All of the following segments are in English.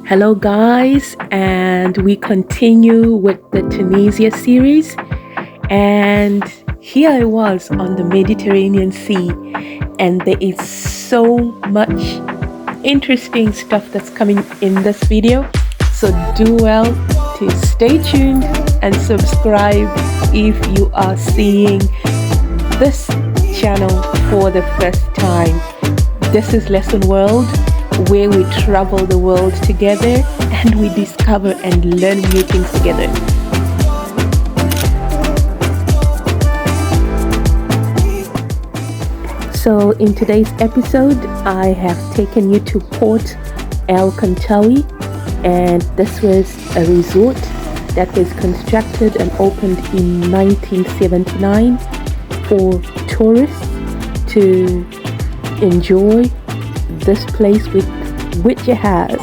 Hello, guys, and we continue with the Tunisia series. And here I was on the Mediterranean Sea, and there is so much interesting stuff that's coming in this video. So do well to stay tuned and subscribe if you are seeing this channel for the first time. This is Lesson World, where we travel the world together and we discover and learn new things together. So in today's episode, I have taken you to Port El Kantaoui, and this was a resort that was constructed and opened in 1979 for tourists to enjoy this place, which it has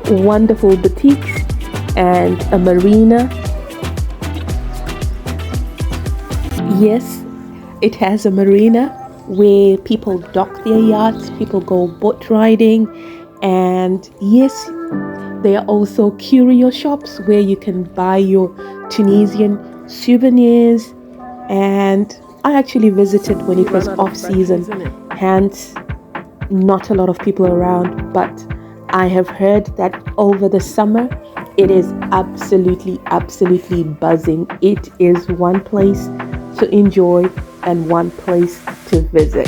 wonderful boutiques and a marina. Yes, it has a marina where people dock their yachts, people go boat riding, and yes, there are also curio shops where you can buy your Tunisian souvenirs. And I actually visited when it was off season, hence not a lot of people around, but I have heard that over the summer it is absolutely buzzing. It is one place to enjoy and one place to visit.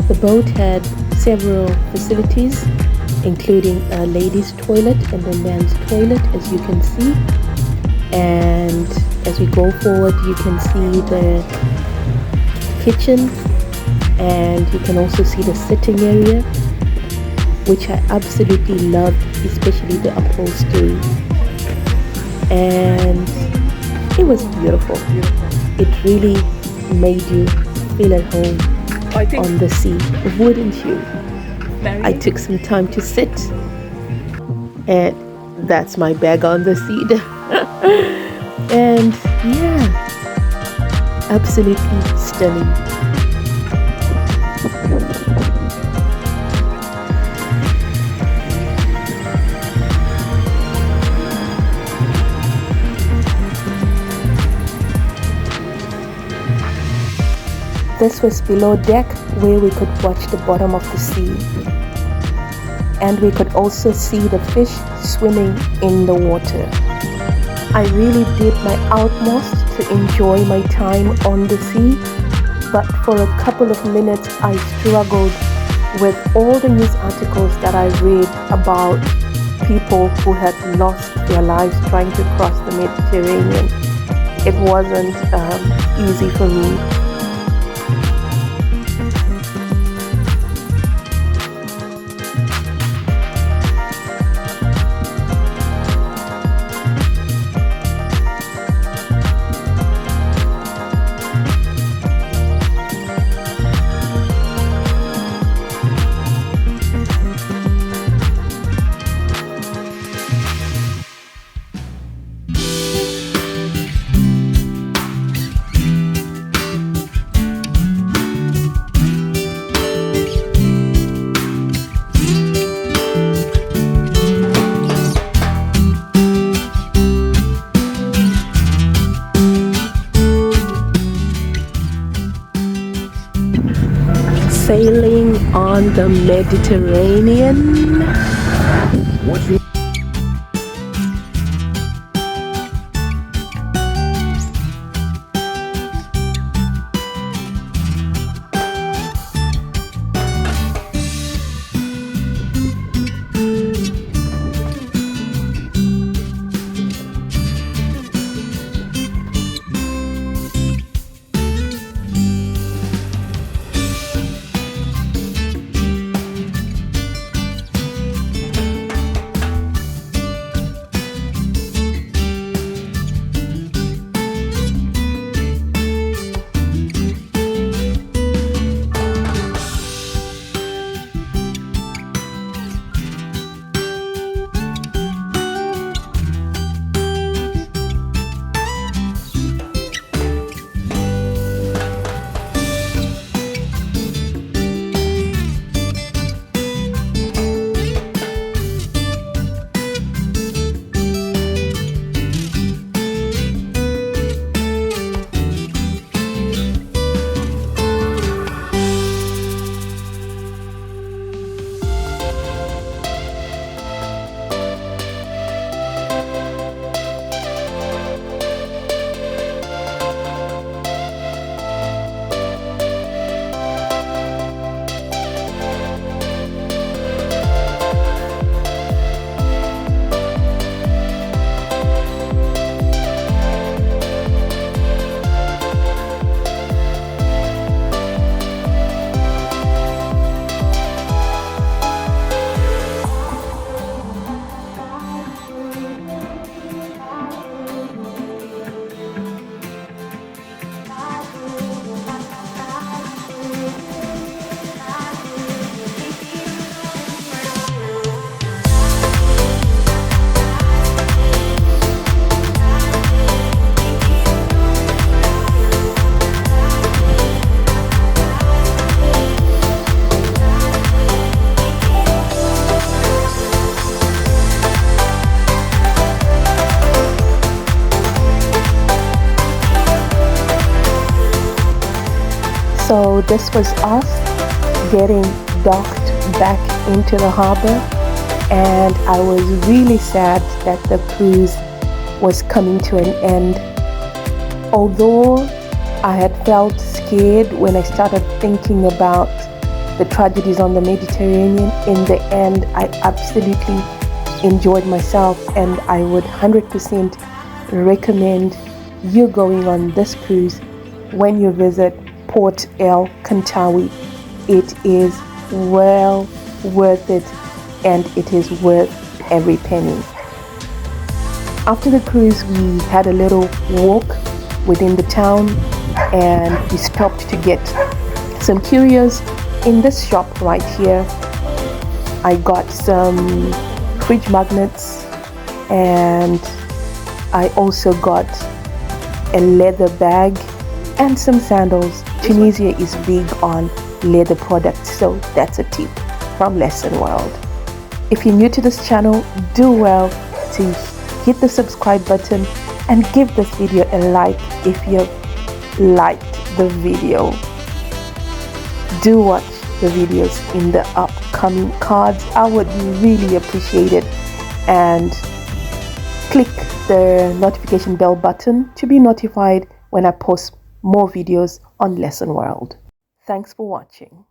The boat had several facilities including a ladies' toilet and a man's toilet, as you can see. And as we go forward, you can see the kitchen, and you can also see the sitting area, which I absolutely loved, especially the upholstery. And it was beautiful. It really made you feel at home on the sea, wouldn't you? I took some time to sit, and that's my bag on the seat. And yeah, absolutely stunning. This was below deck, where we could watch the bottom of the sea. And we could also see the fish swimming in the water. I really did my utmost to enjoy my time on the sea, but for a couple of minutes I struggled with all the news articles that I read about people who had lost their lives trying to cross the Mediterranean. It wasn't easy for me. Sailing on the Mediterranean. So this was us getting docked back into the harbor, and I was really sad that the cruise was coming to an end. Although I had felt scared when I started thinking about the tragedies on the Mediterranean. In the end, I absolutely enjoyed myself, and I would 100% recommend you going on this cruise when you visit Port El Kantaoui. It is well worth it, and it is worth every penny. After the cruise, we had a little walk within the town, and we stopped to get some curios in this shop right here. I got some fridge magnets, and I also got a leather bag and some sandals. Tunisia is big on leather products, so that's a tip from Lesson World. If you're new to this channel, do well to hit the subscribe button and give this video a like if you liked the video. Do watch the videos in the upcoming cards. I would really appreciate it, and click the notification bell button to be notified when I post more videos on Lesson World. Thanks for watching.